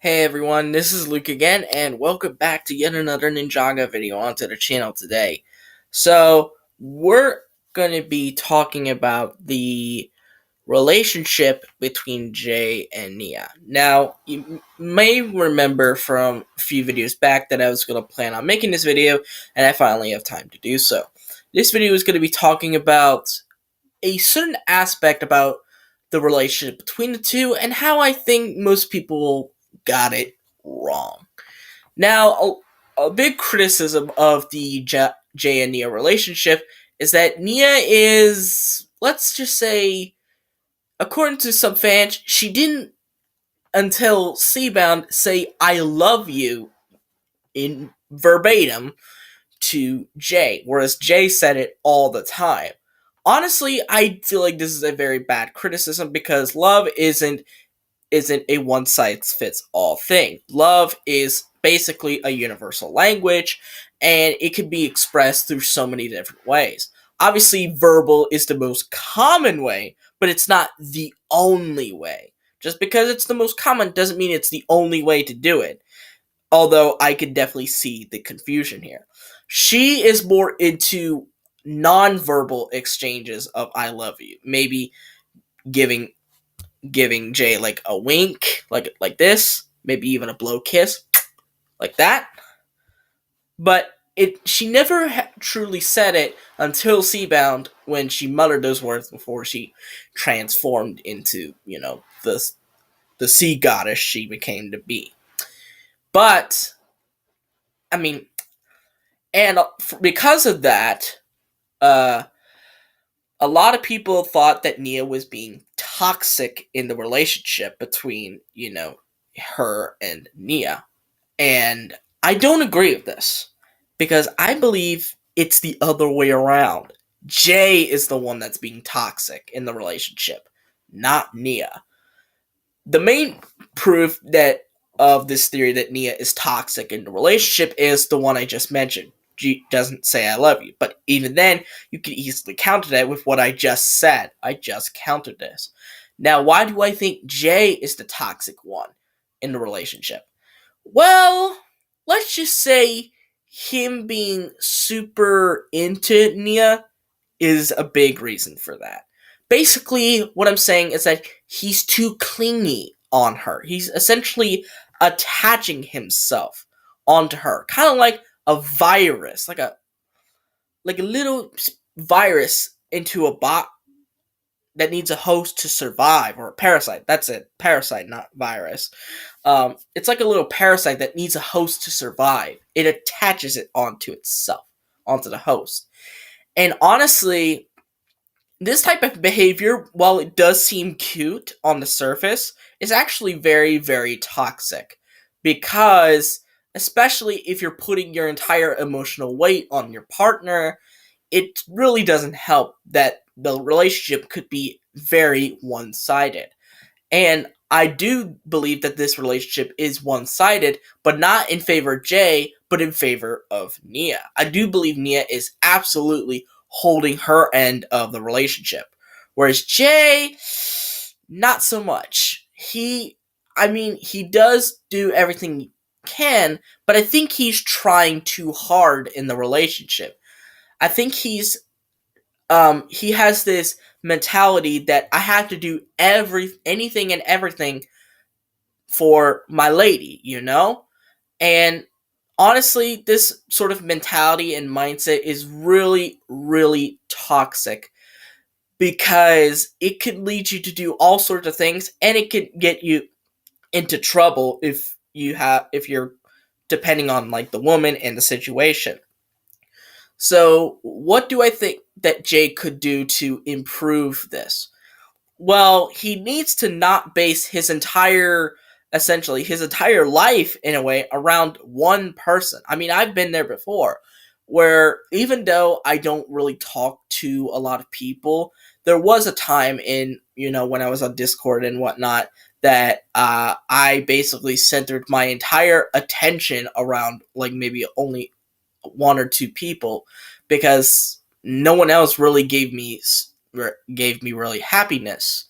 Hey everyone, this is Luke again, and welcome back to yet another Ninjago video onto the channel today. So, we're going to be talking about the relationship between Jay and Nia. Now, you may remember from a few videos back that I was going to plan on making this video, and I finally have time to do so. This video is going to be talking about a certain aspect about the relationship between the two and how I think most people got it wrong. Now, a big criticism of the Jay and Nia relationship is that Nia is, let's just say, according to some fans, she didn't until Seabound say "I love you" in verbatim to Jay, whereas Jay said it all the time. Honestly, I feel like this is a very bad criticism because love isn't a one size fits all thing. Love is basically a universal language, and it can be expressed through so many different ways. Obviously, verbal is the most common way, but it's not the only way. Just because it's the most common doesn't mean it's the only way to do it. Although I could definitely see the confusion here. She is more into non-verbal exchanges of "I love you." Maybe giving Jay like a wink, like this, maybe even a blow kiss, like that. But she never truly said it until Seabound, when she muttered those words before she transformed into the sea goddess she became to be. But I mean, and because of that, uh, a lot of people thought that Nia was being toxic in the relationship between, her and Nia. And I don't agree with this because I believe it's the other way around. Jay is the one that's being toxic in the relationship, not Nia. The main proof that of this theory that Nia is toxic in the relationship is the one I just mentioned. She doesn't say "I love you," but even then, you can easily counter that with what I just said. I just countered this. Now, why do I think Jay is the toxic one in the relationship? Well, let's just say him being super into Nia is a big reason for that. Basically, what I'm saying is that he's too clingy on her. He's essentially attaching himself onto her, kind of like a virus, like a little virus into a bot that needs a host to survive, or a parasite. That's it, parasite, not virus. It's like a little parasite that needs a host to survive. It attaches it onto itself, onto the host. And honestly, this type of behavior, while it does seem cute on the surface, is actually very, very toxic. Because, especially if you're putting your entire emotional weight on your partner, it really doesn't help that the relationship could be very one-sided. And I do believe that this relationship is one-sided, but not in favor of Jay, but in favor of Nia. I do believe Nia is absolutely holding her end of the relationship. Whereas Jay, not so much. He does do everything he can, but I think he's trying too hard in the relationship. I think he has this mentality that I have to do anything and everything for my lady, And honestly, this sort of mentality and mindset is really, really toxic because it could lead you to do all sorts of things, and it could get you into trouble if you're depending on like the woman and the situation. So, what do I think that Jay could do to improve this? Well, he needs to not base essentially his entire life in a way around one person. I mean, I've been there before where even though I don't really talk to a lot of people, there was a time when I was on Discord and whatnot that I basically centered my entire attention around like maybe only one or two people because no one else really gave me really happiness,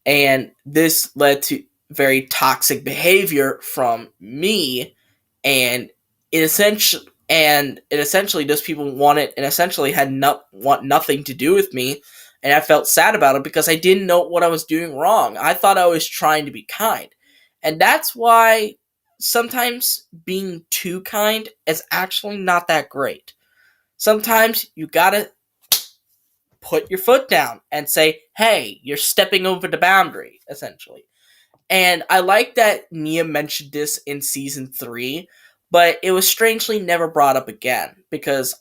and this led to very toxic behavior from me, and it essentially those people wanted and essentially had want nothing to do with me, and I felt sad about it because I didn't know what I was doing wrong. I thought I was trying to be kind, and that's why sometimes being too kind is actually not that great. Sometimes you gotta put your foot down and say, hey, you're stepping over the boundary, essentially. And I like that Nia mentioned this in season 3, but it was strangely never brought up again because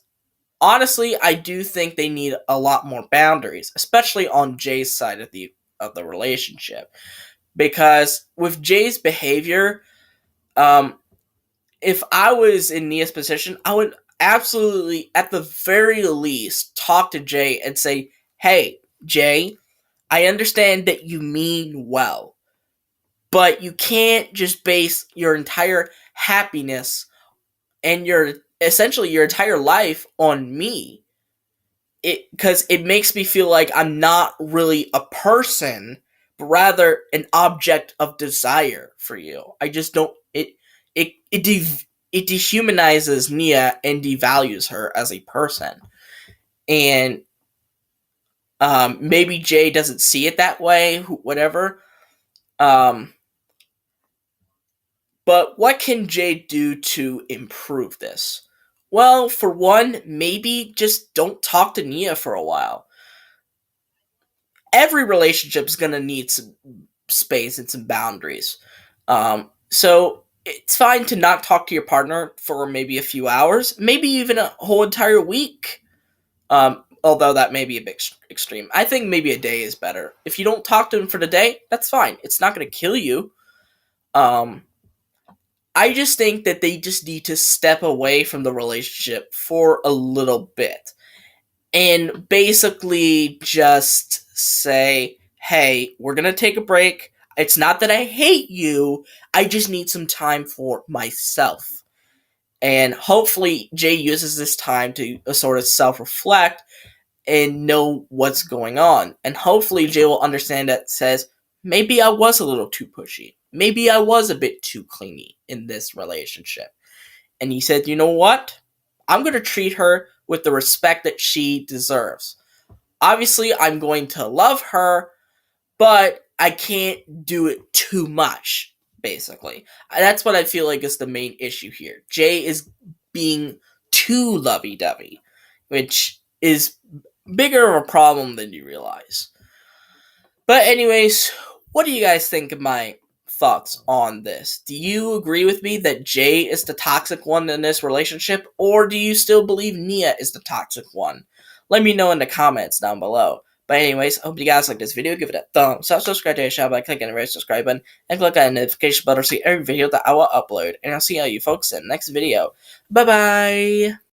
honestly, I do think they need a lot more boundaries, especially on Jay's side of the relationship. Because with Jay's behavior, um, if I was in Nia's position, I would absolutely, at the very least, talk to Jay and say, "Hey, Jay, I understand that you mean well, but you can't just base your entire happiness and your entire life on me. Because it makes me feel like I'm not really a person, but rather an object of desire for you. I just don't it dehumanizes Nia and devalues her as a person. And maybe Jay doesn't see it that way, whatever. Um, but what can Jay do to improve this? Well, for one, maybe just don't talk to Nia for a while. Every relationship is gonna need some space and some boundaries. So it's fine to not talk to your partner for maybe a few hours, maybe even a whole entire week. Although that may be a bit extreme. I think maybe a day is better. If you don't talk to him for the day, that's fine. It's not going to kill you. Um, I just think that they just need to step away from the relationship for a little bit and basically just say, hey, we're going to take a break. It's not that I hate you, I just need some time for myself. And hopefully, Jay uses this time to sort of self reflect and know what's going on. And hopefully, Jay will understand that says, maybe I was a little too pushy. Maybe I was a bit too clingy in this relationship. And he said, you know what? I'm going to treat her with the respect that she deserves. Obviously, I'm going to love her, but I can't do it too much, basically. That's what I feel like is the main issue here. Jay is being too lovey dovey, which is bigger of a problem than you realize. But, anyways, what do you guys think of my thoughts on this? Do you agree with me that Jay is the toxic one in this relationship, or do you still believe Nia is the toxic one? Let me know in the comments down below. But anyways, I hope you guys like this video. Give it a thumbs up, subscribe to the channel by clicking the red subscribe button, and click on the notification bell to see every video that I will upload. And I'll see all you folks in the next video. Bye bye!